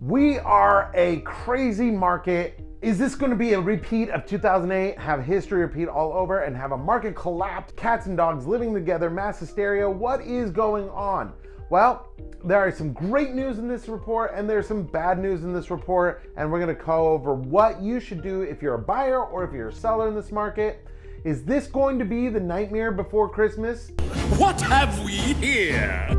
We are a crazy market. Is this going to be a repeat of 2008? Have history repeat all over and have a market collapse? Cats and dogs living together, mass hysteria. What is going on? Well, there is some great news in this report and there's some bad news in this report, and we're going to go over what you should do if you're a buyer or if you're a seller in this market. Is this going to be the nightmare before Christmas? What have we here?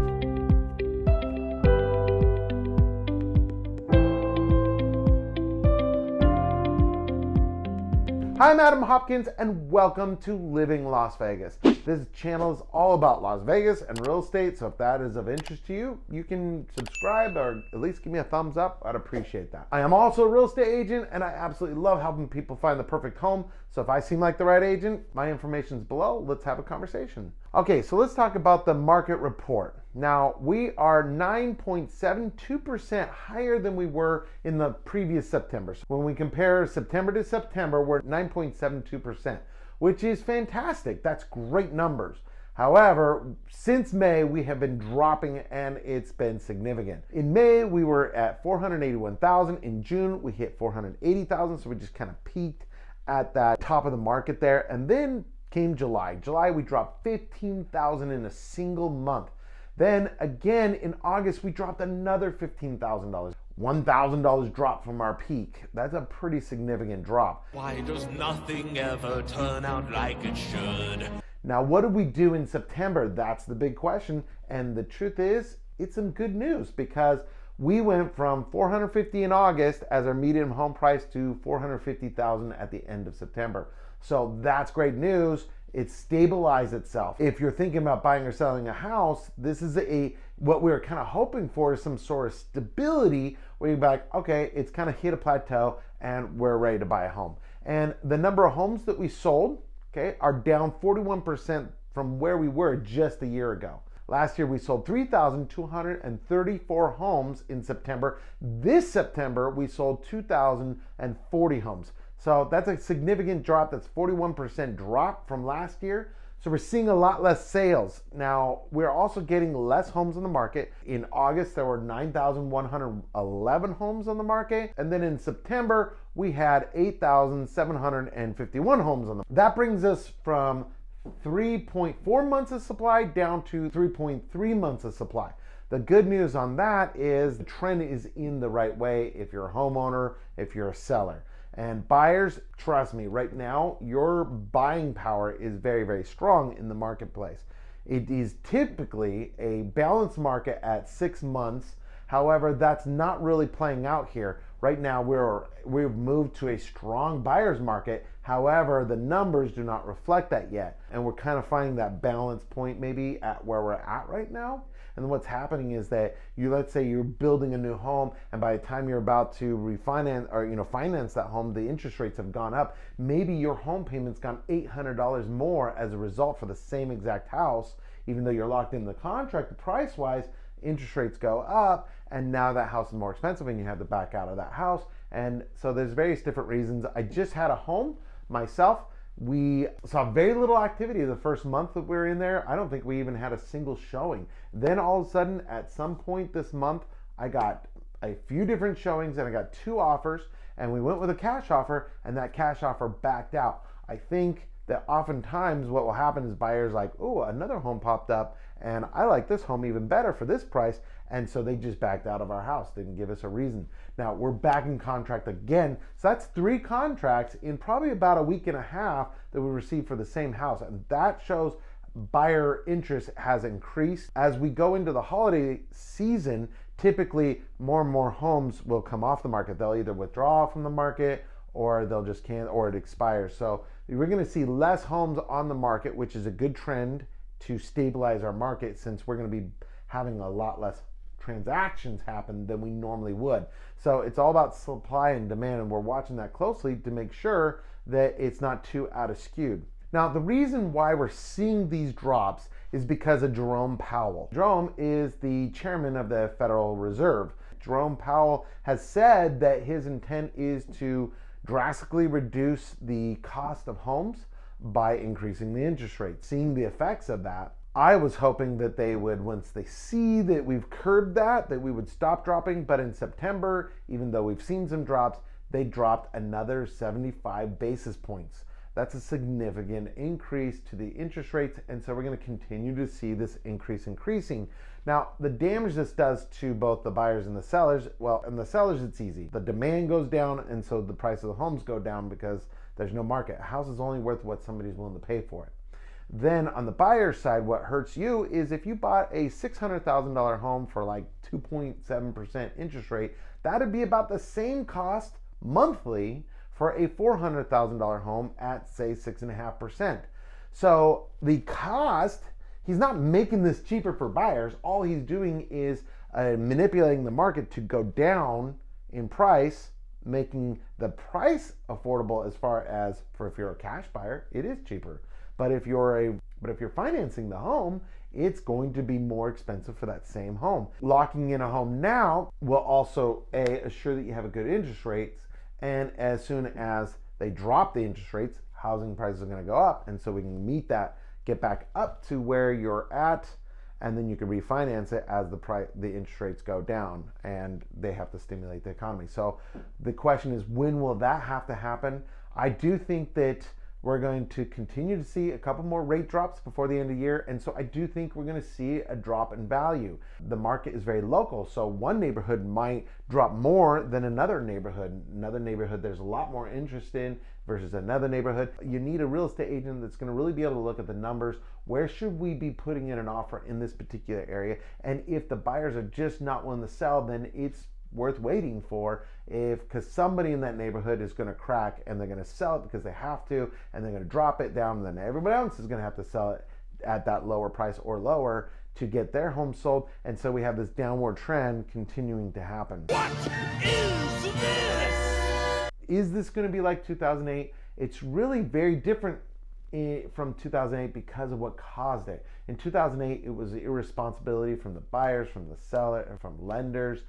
Hi, I'm Adam Hopkins and welcome to Living Las Vegas. This channel is all about Las Vegas and real estate, so if that is of interest to you, you can subscribe or at least give me a thumbs up. I'd appreciate that. I am also a real estate agent and I absolutely love helping people find the perfect home. So if I seem like the right agent, my information's below. Let's have a conversation. Okay, so let's talk about the market report. Now, we are 9.72% higher than we were in the previous September. So when we compare September to September, we're 9.72%, which is fantastic. That's great numbers. However, since May, we have been dropping and it's been significant. In May, we were at 481,000. In June, we hit 480,000. So we just kind of peaked at that top of the market there. And then came July. July, we dropped 15,000 in a single month. Then again in August, we dropped another $15,000. $1,000 drop from our peak. That's a pretty significant drop. Why does nothing ever turn out like it should? Now, what did we do in September? That's the big question. And the truth is, it's some good news because we went from 450 in August as our median home price to 450,000 at the end of September. So that's great news. It stabilized itself. If you're thinking about buying or selling a house, this is what we were kind of hoping for, is some sort of stability where you're like, okay, it's kind of hit a plateau and we're ready to buy a home. And the number of homes that we sold, okay, are down 41% from where we were just a year ago. Last year, we sold 3,234 homes in September. This September, we sold 2,040 homes. So that's a significant drop. That's 41% drop from last year. So we're seeing a lot less sales. Now, we're also getting less homes on the market. In August, there were 9,111 homes on the market. And then in September, we had 8,751 homes on the market. That brings us from 3.4 months of supply down to 3.3 months of supply. The good news on that is the trend is in the right way if you're a homeowner, if you're a seller. And buyers, trust me, right now, your buying power is very, very strong in the marketplace. It is typically a balanced market at 6 months. However, that's not really playing out here. Right now, we've moved to a strong buyer's market. However, the numbers do not reflect that yet. And we're kind of finding that balance point maybe at where we're at right now. And what's happening is that let's say you're building a new home, and by the time you're about to refinance or finance that home, the interest rates have gone up. Maybe your home payment's gone $800 more as a result for the same exact house, even though you're locked in the contract price-wise. Interest rates go up, and now that house is more expensive, and you have to back out of that house. And so there's various different reasons. I just had a home myself. We saw very little activity the first month that we were in there. I don't think we even had a single showing. Then all of a sudden, at some point this month, I got a few different showings and I got 2 offers, and we went with a cash offer, and that cash offer backed out. I think that oftentimes what will happen is buyers like, oh, another home popped up and I like this home even better for this price. And so they just backed out of our house, didn't give us a reason. Now we're back in contract again. So that's 3 contracts in probably about a week and a half that we received for the same house. And that shows buyer interest has increased. As we go into the holiday season, typically more and more homes will come off the market. They'll either withdraw from the market or they'll just can't, or it expires. So we're gonna see less homes on the market, which is a good trend to stabilize our market, since we're gonna be having a lot less transactions happen than we normally would. So it's all about supply and demand, and we're watching that closely to make sure that it's not too out of skewed. Now, the reason why we're seeing these drops is because of Jerome Powell. Jerome is the chairman of the Federal Reserve. Jerome Powell has said that his intent is to drastically reduce the cost of homes by increasing the interest rate. Seeing the effects of that, I was hoping that they would, once they see that we've curbed that we would stop dropping. But in September, even though we've seen some drops, they dropped another 75 basis points. That's a significant increase to the interest rates, and so we're going to continue to see this increase increasing. Now, the damage this does to both the buyers and the sellers, well, in the sellers it's easy. The demand goes down, and so the price of the homes go down because there's no market. A house is only worth what somebody's willing to pay for it. Then on the buyer's side, what hurts you is if you bought a $600,000 home for like 2.7% interest rate, that'd be about the same cost monthly for a $400,000 home at, say, 6.5%. So the cost, he's not making this cheaper for buyers. All he's doing is manipulating the market to go down in price, making the price affordable as far as for if you're a cash buyer, it is cheaper. But if you're financing the home, it's going to be more expensive for that same home. Locking in a home now will also assure that you have a good interest rates, and as soon as they drop the interest rates, housing prices are going to go up, and so we can meet that, get back up to where you're at, and then you can refinance it as the interest rates go down, and they have to stimulate the economy. So the question is, when will that have to happen? I do think that we're going to continue to see a couple more rate drops before the end of the year, and so I do think we're going to see a drop in value. The market is very local, so one neighborhood might drop more than another neighborhood. Another neighborhood there's a lot more interest in versus another neighborhood. You need a real estate agent that's going to really be able to look at the numbers. Where should we be putting in an offer in this particular area? And if the buyers are just not willing to sell, then it's worth waiting for, because somebody in that neighborhood is going to crack and they're going to sell it because they have to, and they're going to drop it down, and then everybody else is going to have to sell it at that lower price or lower to get their home sold. And so we have this downward trend continuing to happen. What is this? Is this going to be like 2008? It's really very different from 2008 because of what caused it. In 2008, it was irresponsibility from the buyers, from the seller, from lenders,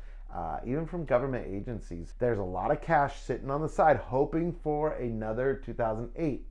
even from government agencies. There's a lot of cash sitting on the side hoping for another 2008.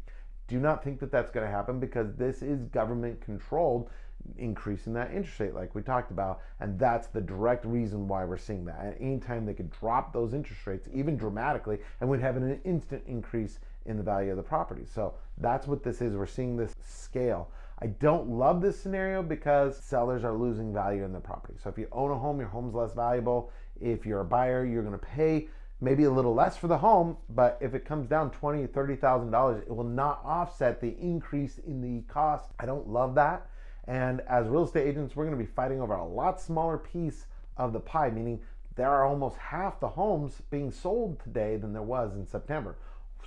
Do not think that that's going to happen, because this is government controlled, increasing that interest rate like we talked about, and that's the direct reason why we're seeing that. At any time they could drop those interest rates even dramatically, and we'd have an instant increase in the value of the property. So that's what this is. We're seeing this scale. I don't love this scenario because sellers are losing value in the property. So if you own a home, your home's less valuable. If you're a buyer, you're going to pay maybe a little less for the home, but if it comes down $20,000, $30,000, it will not offset the increase in the cost. I don't love that. And as real estate agents, we're going to be fighting over a lot smaller piece of the pie, meaning there are almost half the homes being sold today than there was in September.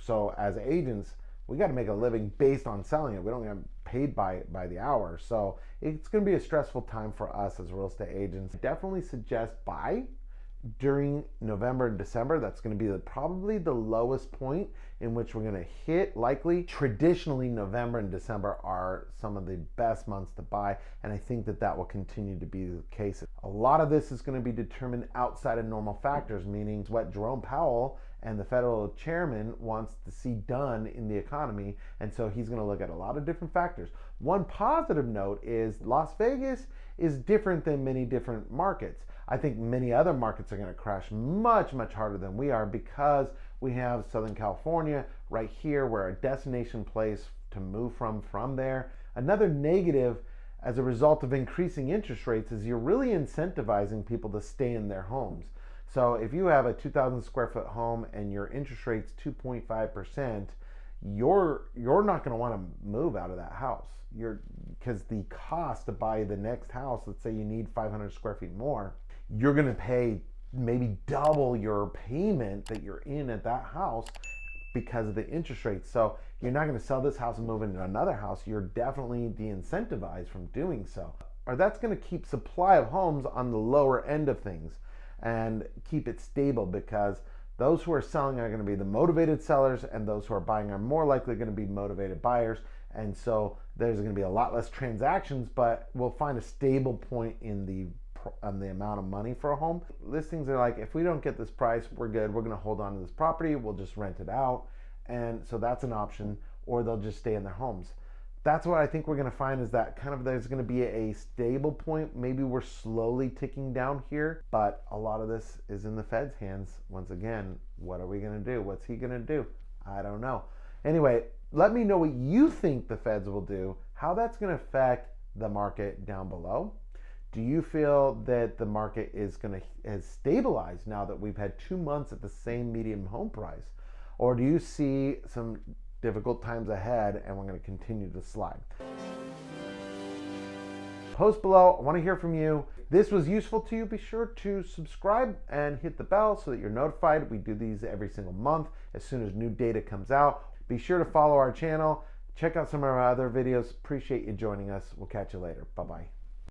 So as agents, we got to make a living based on selling it. We don't get paid by the hour. So it's going to be a stressful time for us as real estate agents. I definitely suggest buy during November and December. That's going to be probably the lowest point in which we're going to hit, likely. Traditionally, November and December are some of the best months to buy, and I think that that will continue to be the case. A lot of this is going to be determined outside of normal factors, meaning what Jerome Powell and the federal chairman wants to see done in the economy, and so he's going to look at a lot of different factors. One positive note is Las Vegas is different than many different markets. I think many other markets are going to crash much, much harder than we are, because we have Southern California right here. We're a destination place to move from there. Another negative as a result of increasing interest rates is you're really incentivizing people to stay in their homes. So if you have a 2,000 square foot home and your interest rate's 2.5%, you're not going to want to move out of that house. Because the cost to buy the next house, let's say you need 500 square feet more, you're going to pay maybe double your payment that you're in at that house because of the interest rates. So you're not going to sell this house and move into another house. You're definitely de-incentivized from doing so. Or that's going to keep supply of homes on the lower end of things and keep it stable, because those who are selling are going to be the motivated sellers, and those who are buying are more likely going to be motivated buyers. And so there's going to be a lot less transactions, but we'll find a stable point in the amount of money for a home. Listings are like, if we don't get this price, we're good. We're going to hold on to this property. We'll just rent it out. And so that's an option, or they'll just stay in their homes. that's what I think we're going to find, is that kind of there's going to be a stable point. Maybe we're slowly ticking down here, but a lot of this is in the Fed's hands. Once again, what are we going to do? What's he going to do? I don't know. Anyway, let me know what you think the Feds will do, how that's going to affect the market down below. Do you feel that the market has stabilized now that we've had 2 months at the same median home price? Or do you see some difficult times ahead and we're going to continue to slide? Post below. I want to hear from you. If this was useful to you, be sure to subscribe and hit the bell so that you're notified. We do these every single month as soon as new data comes out. Be sure to follow our channel. Check out some of our other videos. Appreciate you joining us. We'll catch you later. Bye-bye.